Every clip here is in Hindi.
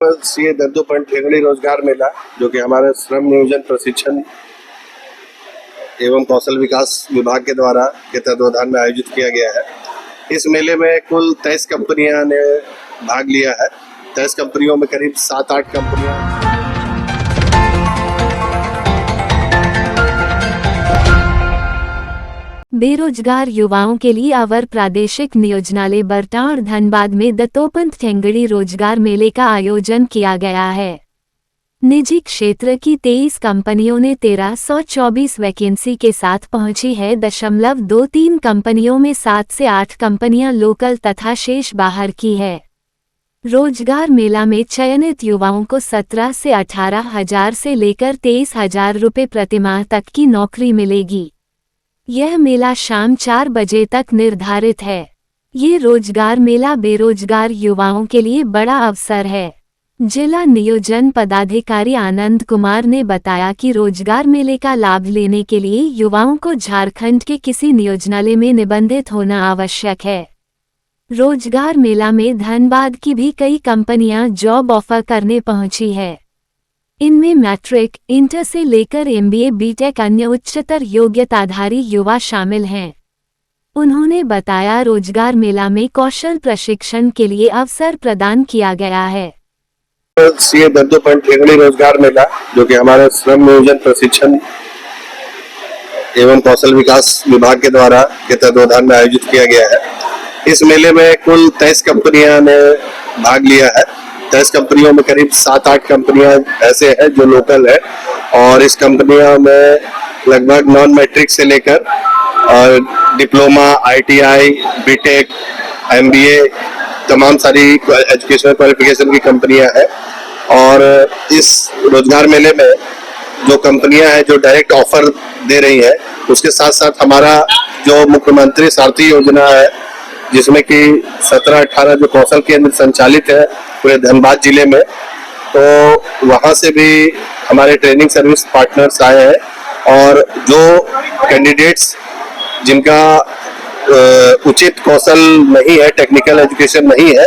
सीए दद्दूपंत ठेंगड़ी रोजगार मेला जो कि हमारे श्रम नियोजन प्रशिक्षण एवं कौशल विकास विभाग के द्वारा के तत्वाधान में आयोजित किया गया है। इस मेले में कुल 23 कंपनियां ने भाग लिया है। 23 कंपनियों में करीब 7-8 कंपनियां बेरोजगार युवाओं के लिए अवर प्रादेशिक नियोजनालय बरटा और धनबाद में दत्तोपंत ठेंगड़ी रोजगार मेले का आयोजन किया गया है। निजी क्षेत्र की 23 कंपनियों ने 1324 वैकेंसी के साथ पहुंची है। 23 कंपनियों में 7 से 8 कंपनियां लोकल तथा शेष बाहर की है। रोजगार मेला में चयनित युवाओं को 17 से 18 हजार से लेकर 23 हजार रुपये प्रतिमाह तक की नौकरी मिलेगी। यह मेला शाम 4 बजे तक निर्धारित है। ये रोजगार मेला बेरोजगार युवाओं के लिए बड़ा अवसर है। जिला नियोजन पदाधिकारी आनंद कुमार ने बताया कि रोजगार मेले का लाभ लेने के लिए युवाओं को झारखंड के किसी नियोजनालय में निबंधित होना आवश्यक है। रोजगार मेला में धनबाद की भी कई कंपनियां जॉब ऑफर करने पहुंची है। इनमें मैट्रिक, इंटर से लेकर एमबीए, बीटेक अन्य उच्चतर योग्यताधारी युवा शामिल हैं। उन्होंने बताया रोजगार मेला में कौशल प्रशिक्षण के लिए अवसर प्रदान किया गया है। सीए दद्दूपंत ठेंगड़ी रोजगार मेला जो कि हमारे श्रम नियोजन प्रशिक्षण एवं कौशल विकास विभाग के द्वारा के तत्वाधान में आयोजित किया गया है। इस मेले में कुल 23 कंपनियां ने भाग लिया है। 23 कंपनियों में करीब 7-8 कंपनियां ऐसे हैं जो लोकल है और इस कंपनियों में लगभग नॉन मैट्रिक से लेकर और डिप्लोमा, आईटीआई, बीटेक, एमबीए तमाम सारी एजुकेशनल क्वालिफिकेशन की कंपनियां हैं। और इस रोजगार मेले में जो कंपनियां हैं जो डायरेक्ट ऑफर दे रही हैं, उसके साथ साथ हमारा जो मुख्यमंत्री सारथी योजना है जिसमें कि 17-18 जो कौशल केंद्र संचालित है पूरे धनबाद जिले में, तो वहां से भी हमारे ट्रेनिंग सर्विस पार्टनर्स आए हैं और जो कैंडिडेट्स जिनका उचित कौशल नहीं है, टेक्निकल एजुकेशन नहीं है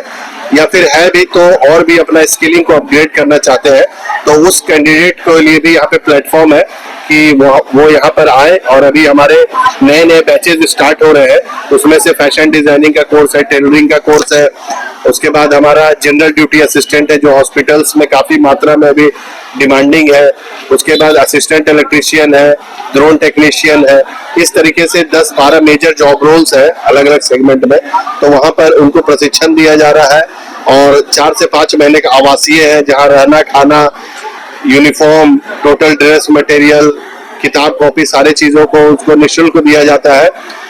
या फिर है भी तो और भी अपना स्किलिंग को अपग्रेड करना चाहते हैं, तो उस कैंडिडेट के लिए भी यहाँ पे प्लेटफॉर्म है कि वो यहाँ पर आए। और अभी हमारे नए बैचेज स्टार्ट हो रहे हैं, उसमें से फैशन डिजाइनिंग का कोर्स है, टेलरिंग का कोर्स है, उसके बाद हमारा जनरल ड्यूटी असिस्टेंट है जो हॉस्पिटल्स में काफी मात्रा में अभी डिमांडिंग है, उसके बाद असिस्टेंट इलेक्ट्रीशियन है, ड्रोन टेक्नीशियन है। इस तरीके से 10-12 मेजर जॉब रोल्स है अलग अलग सेगमेंट में, तो वहां पर उनको प्रशिक्षण दिया जा रहा है। और 4 से 5 महीने का आवासीय है जहां रहना, खाना, यूनिफॉर्म, टोटल ड्रेस मटेरियल, किताब कॉपी सारे चीजों को उसको निःशुल्क दिया जाता है।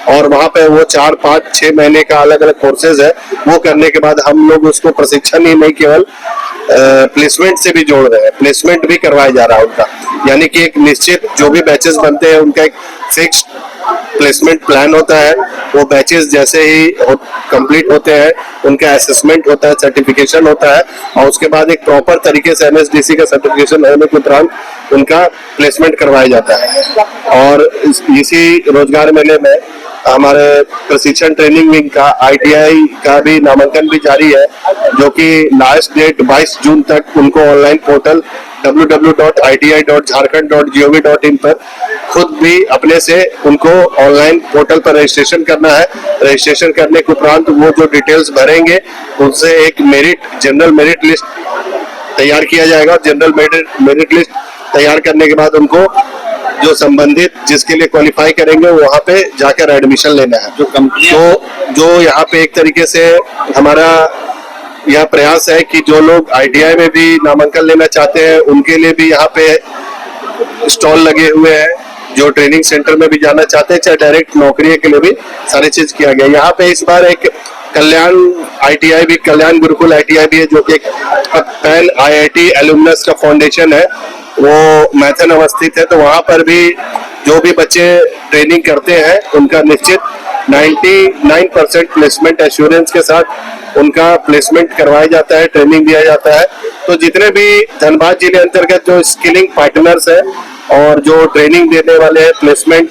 और वहाँ पे वो 4-5-6 महीने का अलग अलग कोर्सेज है, वो करने के बाद हम लोग उसको प्रशिक्षण ही नहीं केवल प्लेसमेंट से भी जोड़ रहे हैं, प्लेसमेंट भी करवाया जा रहा है उनका। यानी कि एक निश्चित जो भी बैचेस बनते हैं उनका एक फिक्स्ड प्लेसमेंट प्लान होता है। वो बैचेस जैसे ही कंप्लीट होते हैं उनका असेसमेंट होता है, सर्टिफिकेशन होता है और उसके बाद एक प्रॉपर तरीके से एमएसडीसी का सर्टिफिकेशन होने के उपरांत उनका प्लेसमेंट करवाया जाता है। और इसी रोजगार मेले में हमारे प्रशिक्षण ट्रेनिंग विंग का आईटीआई का भी नामांकन भी जारी है, जो कि लास्ट डेट 22 जून तक उनको ऑनलाइन पोर्टल www.iti.jharkhand.gov.in पर खुद भी अपने से उनको ऑनलाइन पोर्टल पर रजिस्ट्रेशन करना है। रजिस्ट्रेशन करने के उपरांत वो जो डिटेल्स भरेंगे उनसे एक जनरल मेरिट लिस्ट तैयार किया जाएगा। जनरल मेरिट लिस्ट तैयार करने के बाद उनको जो संबंधित जिसके लिए क्वालिफाई करेंगे वहां पे जाकर एडमिशन लेना है। जो यहाँ पे एक तरीके से हमारा यह प्रयास है कि जो लोग आईटीआई में भी नामांकन लेना चाहते हैं उनके लिए भी यहाँ पे स्टॉल लगे हुए हैं। जो ट्रेनिंग सेंटर में भी जाना चाहते हैं, चाहे डायरेक्ट नौकरी के लिए भी सारी चीज किया गया। यहाँ पे इस बार एक कल्याण आईटीआई भी, कल्याण गुरुकुल आईटीआई भी है जो कि पैन आईआईटी एलुमनस का फाउंडेशन है, वो मैथन अवस्थित है। तो वहां पर भी जो भी बच्चे ट्रेनिंग करते हैं उनका निश्चित 99% प्लेसमेंट एश्योरेंस के साथ उनका प्लेसमेंट करवाया जाता है, ट्रेनिंग दिया जाता है। तो जितने भी धनबाद जिले अंतर्गत जो स्किलिंग पार्टनर्स है और जो ट्रेनिंग देने वाले हैं, प्लेसमेंट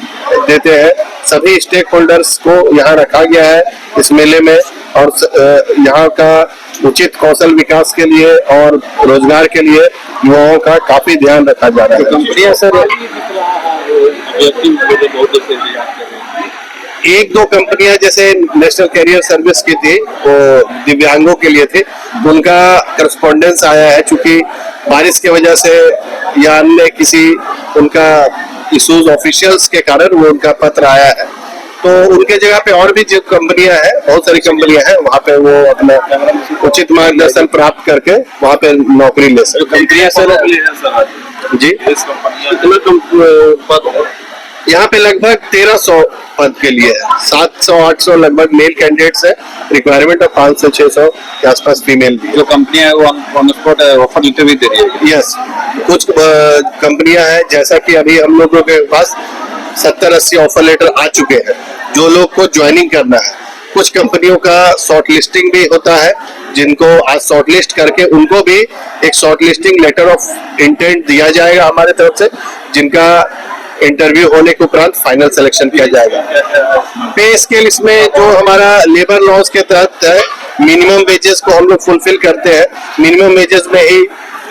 देते हैं, सभी स्टेक होल्डर्स को यहाँ रखा गया है इस मेले में। और यहाँ का उचित कौशल विकास के लिए और रोजगार के लिए युवाओं का काफी ध्यान रखा जा रहा है। कंपनियां सर एक दो कंपनियां जैसे नेशनल कैरियर सर्विस की थी, वो दिव्यांगों के लिए थे, उनका करस्पॉन्डेंस आया है, चूंकि बारिश की वजह से या अन्य किसी उनका इश्यूज ऑफिशियल्स के कारण वो उनका पत्र आया है। तो उनके जगह पे और भी जो कंपनियां हैं, बहुत सारी कंपनियां हैं, वहाँ पे वो अपना उचित मार्गदर्शन प्राप्त करके वहाँ पे नौकरी ले सकते हैं। कंपनियां सर जी, यहाँ पे लगभग 1300 पद के लिए है, 700-800 लगभग मेल कैंडिडेट्स है, रिक्वायरमेंट ऑफ 500 से 600 के आसपास फीमेल भी। जो कंपनियां है वो ऑन स्पॉट ऑफर लेटर भी दे रही है। यस, कुछ कंपनियां हैं जैसा कि अभी हम लोगों के पास 70-80 ऑफर लेटर आ चुके हैं जो लोग को ज्वाइनिंग करना है। कुछ कंपनियों का शॉर्ट लिस्टिंग भी होता है, जिनको आज शॉर्ट लिस्ट करके उनको भी एक shortlisting letter of intent दिया जाएगा हमारे तरफ से, जिनका इंटरव्यू होने के उपरांत फाइनल सिलेक्शन किया जाएगा। पे स्केल इसमें जो हमारा लेबर लॉज के तहत है, मिनिमम वेजेस को हम लोग फुलफिल करते हैं। मिनिमम वेजेस में ही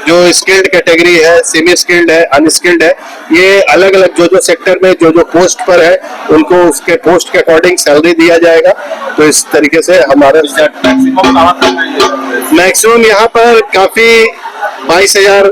जो स्किल्ड कैटेगरी है, सेमी स्किल्ड है, अनस्किल्ड है, ये अलग अलग जो सेक्टर में जो पोस्ट पर है उनको उसके पोस्ट के अकॉर्डिंग सैलरी दिया जाएगा। तो इस तरीके से हमारा मैक्सिमम यहाँ पर काफी 22,000